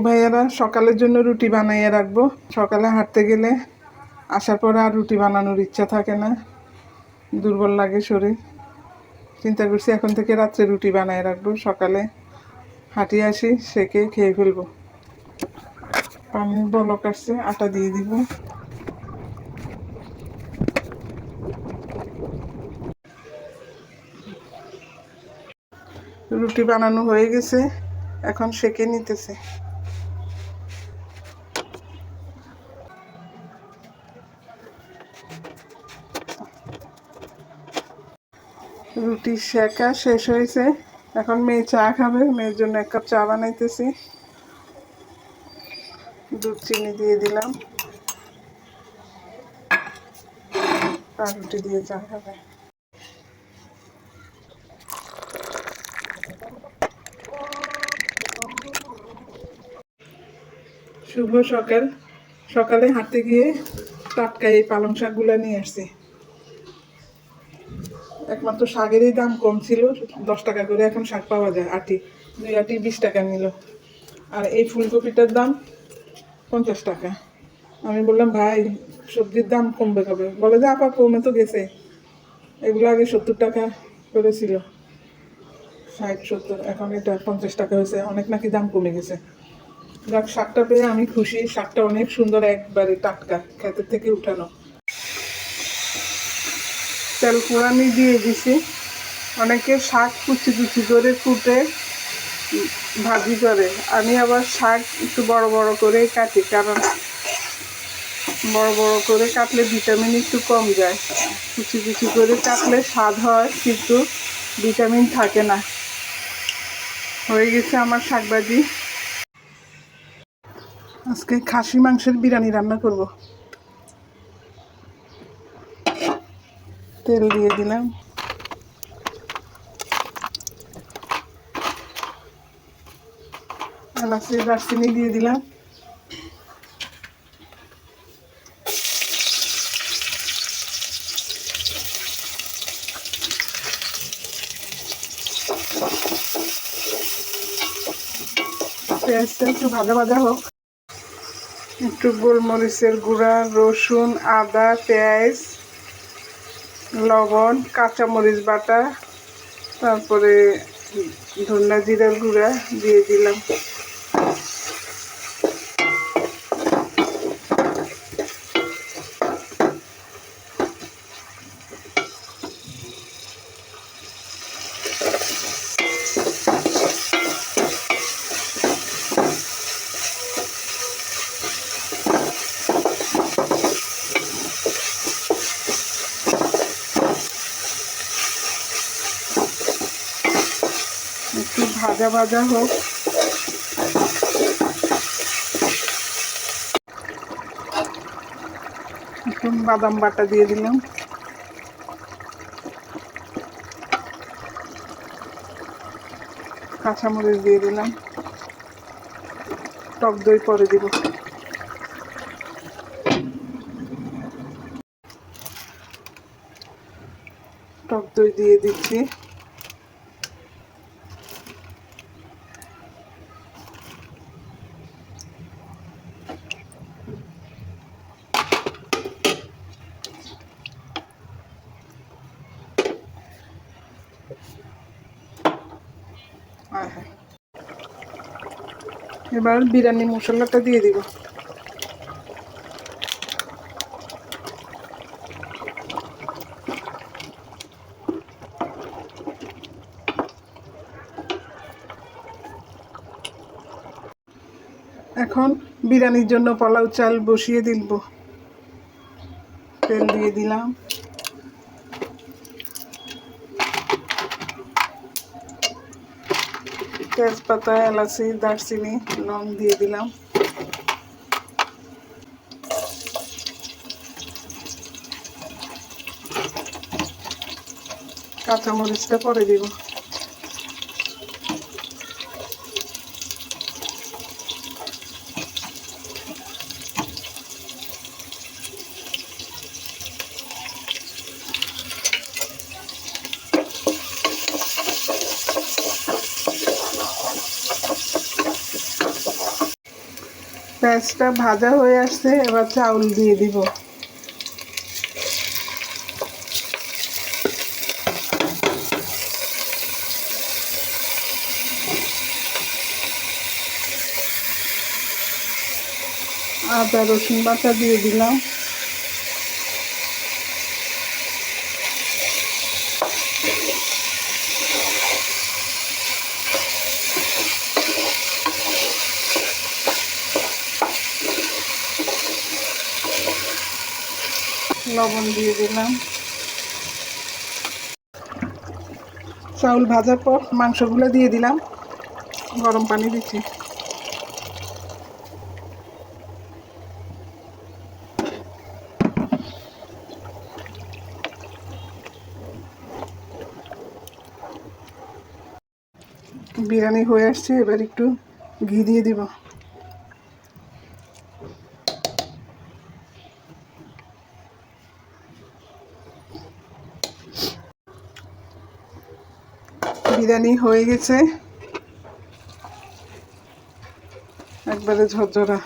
ভাইয়ারা সকালের জন্য রুটি বানাইয়ে রাখবো। সকালে হাঁটতে গেলে আসার পরে আর রুটি বানানোর ইচ্ছা থাকে না, দুর্বল লাগে শরীর। চিন্তা করছি এখন থেকে রাত্রে রুটি বানিয়ে রাখবো, সকালে হাঁটিয়ে আসি, সেকে খেয়ে ফেলবো। পানির বলক আসছে, আটা দিয়ে দিব। রুটি বানানো হয়ে গেছে, এখন সেকে নিতেছে। রুটি সেকা শেষ হয়েছে, এখন মেয়ে চা খাবে। মেয়ের জন্য 1 কাপ চা বানাইতেছি। দুধ চিনি দিয়ে দিলাম, আর রুটি দিয়ে চা খাবে। শুভ সকাল। সকালে হাঁটতে গিয়ে টাটকা এই পালং শাকগুলো নিয়ে আসছি। একমাত্র শাকেরই দাম কম ছিল, 10 টাকা করে এখন শাক পাওয়া যায়। 2 আটি 20 টাকা নিল। আর এই ফুলকপিটার দাম 50 টাকা। আমি বললাম ভাই সবজির দাম কমবে কবে? বলে যে আপা কমে তো গেছে, এগুলো আগে 70 টাকা করেছিল, 60-70, এখন এটা 50 টাকা হয়েছে। অনেক নাকি দাম কমে গেছে। যাক, শাকটা পেয়ে আমি খুশি। শাকটা অনেক সুন্দর, একবারে টাটকা, ক্ষেতের থেকে উঠানো। তেল ফোড়ানি দিয়ে দিছি। অনেকে শাক কুচি কুচি করে কুটে ভাজি করে, আমি আবার শাক একটু বড় বড় করে কাটি, কারণ বড় বড় করে কাটলে ভিটামিন একটু কম যায়। কুচি কুচি করে কাটলে স্বাদ হয়, কিন্তু ভিটামিন থাকে না। হয়ে গেছে আমার শাক ভাজি। আজকে খাসি মাংসের বিরিয়ানি রান্না করব। তেল দিয়ে দিলাম, এলাচি দারচিনি দিয়ে দিলাম। পেঁয়াজটা একটু ভাজা ভাজা হোক। একটু গোলমরিচের গুঁড়া, রসুন, আদা, পেঁয়াজ, লবণ, কাঁচামরিচ বাটা, তারপরে ধনিয়া জিরার গুঁড়া দিয়ে দিলাম। একটু ভাজা ভাজা হোক। একটু বাদাম বাটা দিয়ে দিলাম। কাঁচামরিচ দিয়ে দিলাম। টক দই পরে দিব। টক দই দিয়ে দিচ্ছি। এবার বিরিয়ানি মশলাটা দিয়ে দিব। এখন বিরিয়ানির জন্য পোলাও চাল বসিয়ে দিব। তেল দিয়ে দিলাম, তেজপাতা, এলাচি, দারচিনি, লং দিয়ে দিলাম। কাঁচামরিচটা পরে দিব। পেঁয়াজটা ভাজা হয়ে আসছে, এবার চাউল দিয়ে দিব। আদা রসুন বাটা দিয়ে দিলাম। লবণ দিয়ে দিলাম। চাউল ভাজার পর মাংসগুলো দিয়ে দিলাম, গরম পানি দিচ্ছি। বিরিয়ানি হয়ে আসছে, এবার একটু ঘি দিয়ে দিব। বিরিয়ানি হয়ে গেছে, একবারে ঝরঝরা।